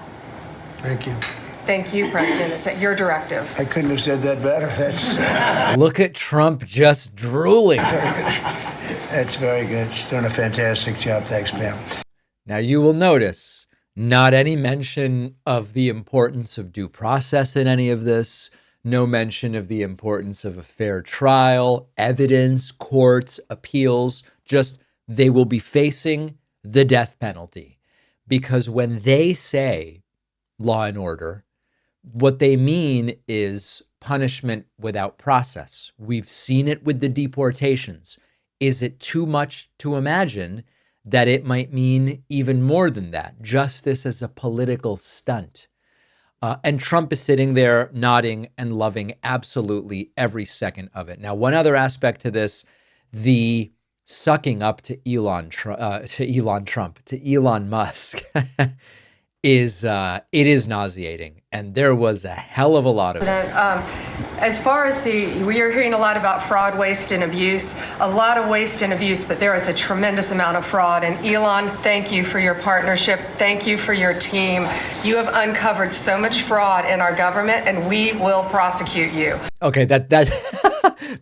Thank you. Thank you, President. It's at your directive. I couldn't have said that better. Look at Trump just drooling. That's very good. She's doing a fantastic job. Thanks, Pam. Now you will notice not any mention of the importance of due process in any of this, no mention of the importance of a fair trial, evidence, courts, appeals. Just they will be facing the death penalty. Because when they say law and order, what they mean is punishment without process. We've seen it with the deportations. Is it too much to imagine that it might mean even more than that? Justice as a political stunt. And Trump is sitting there nodding and loving absolutely every second of it. Now, one other aspect to this, the sucking up to Elon Musk is nauseating, and there was a hell of a lot of it. As far as we are hearing a lot about fraud, waste, and abuse, a lot of waste and abuse, but there is a tremendous amount of fraud. And Elon, thank you for your partnership. Thank you for your team. You have uncovered so much fraud in our government, and we will prosecute you. Okay, that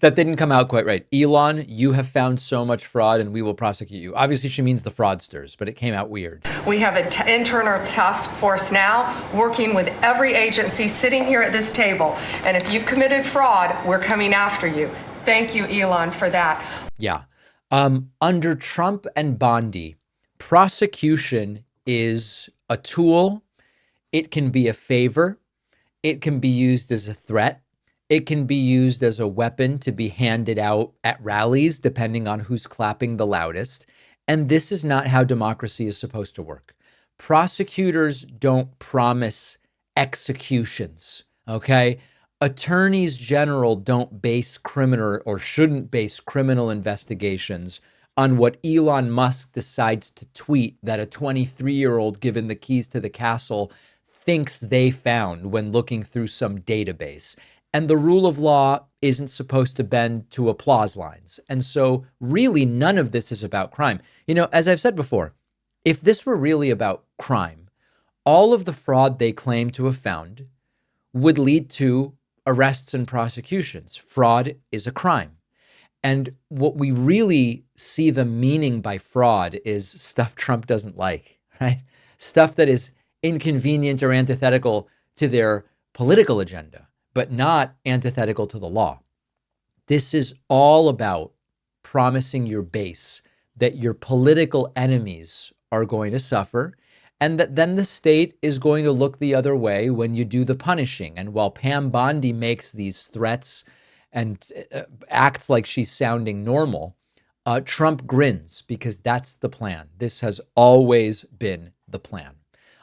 that didn't come out quite right. Elon, you have found so much fraud, and we will prosecute you. Obviously, she means the fraudsters, but it came out weird. We have an internal task force now working with every agency sitting here at this table. And if you've committed fraud, we're coming after you. Thank you, Elon, for that. Yeah. Under Trump and Bondi, prosecution is a tool. It can be a favor. It can be used as a threat. It can be used as a weapon to be handed out at rallies, depending on who's clapping the loudest. And this is not how democracy is supposed to work. Prosecutors don't promise executions, okay? Attorneys general don't base criminal or shouldn't base criminal investigations on what Elon Musk decides to tweet that a 23-year-old given the keys to the castle thinks they found when looking through some database. And the rule of law isn't supposed to bend to applause lines. And so really none of this is about crime. You know, as I've said before, if this were really about crime, all of the fraud they claim to have found would lead to arrests and prosecutions. Fraud is a crime. And what we really see the meaning by fraud is stuff Trump doesn't like, right? Stuff that is inconvenient or antithetical to their political agenda, but not antithetical to the law. This is all about promising your base that your political enemies are going to suffer, and that then the state is going to look the other way when you do the punishing. And while Pam Bondi makes these threats and acts like she's sounding normal, Trump grins because that's the plan. This has always been the plan.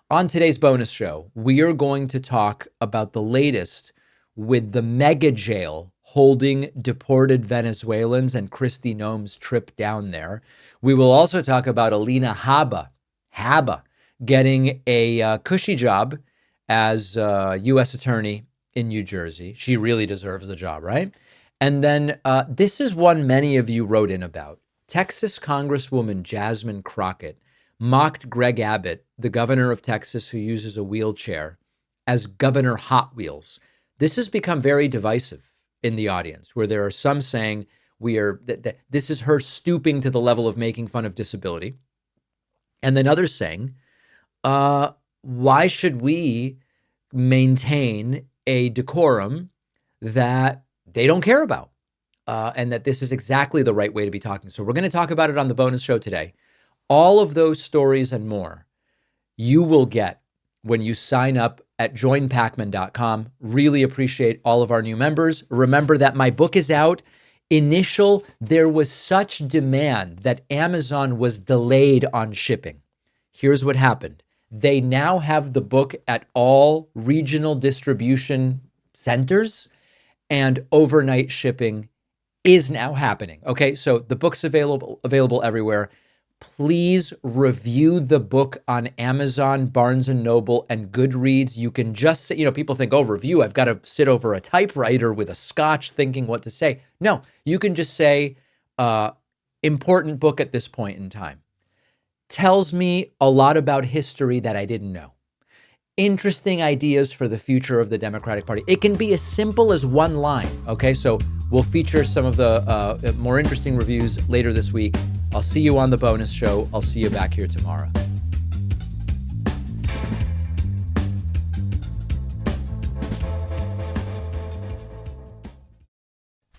On today's bonus show, we are going to talk about the latest with the mega jail holding deported Venezuelans and Kristi Noem's trip down there. We will also talk about Alina Habba getting a cushy job as a U.S. attorney in New Jersey. She really deserves the job, right? And then this is one many of you wrote in about. Texas Congresswoman Jasmine Crockett mocked Greg Abbott, the governor of Texas who uses a wheelchair, as Governor Hot Wheels. This has become very divisive in the audience, where there are some saying that this is her stooping to the level of making fun of disability. And then others saying, why should we maintain a decorum that they don't care about? And that this is exactly the right way to be talking. So we're going to talk about it on the bonus show today. All of those stories and more you will get when you sign up at joinpacman.com. Really appreciate all of our new members. Remember that my book is out. There was such demand that Amazon was delayed on shipping. Here's what happened. They now have the book at all regional distribution centers, and overnight shipping is now happening. Okay, so the book's available everywhere. Please review the book on Amazon, Barnes & Noble, and Goodreads. You can just say, people think, review, I've got to sit over a typewriter with a scotch thinking what to say. No, you can just say, important book at this point in time. Tells me a lot about history that I didn't know. Interesting ideas for the future of the Democratic Party. It can be as simple as one line, okay? So we'll feature some of the more interesting reviews later this week. I'll see you on the bonus show. I'll see you back here tomorrow.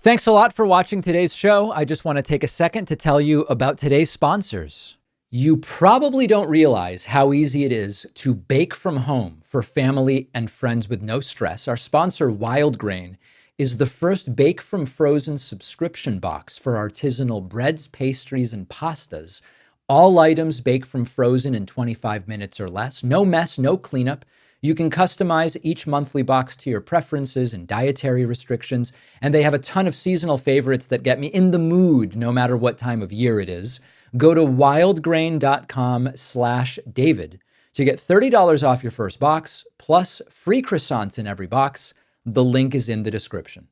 Thanks a lot for watching today's show. I just want to take a second to tell you about today's sponsors. You probably don't realize how easy it is to bake from home for family and friends with no stress. Our sponsor, Wild Grain, is the first bake from frozen subscription box for artisanal breads, pastries, and pastas. All items baked from frozen in 25 minutes or less. No mess, no cleanup. You can customize each monthly box to your preferences and dietary restrictions, and they have a ton of seasonal favorites that get me in the mood no matter what time of year it is. Go to wildgrain.com/David to get $30 off your first box, plus free croissants in every box. The link is in the description.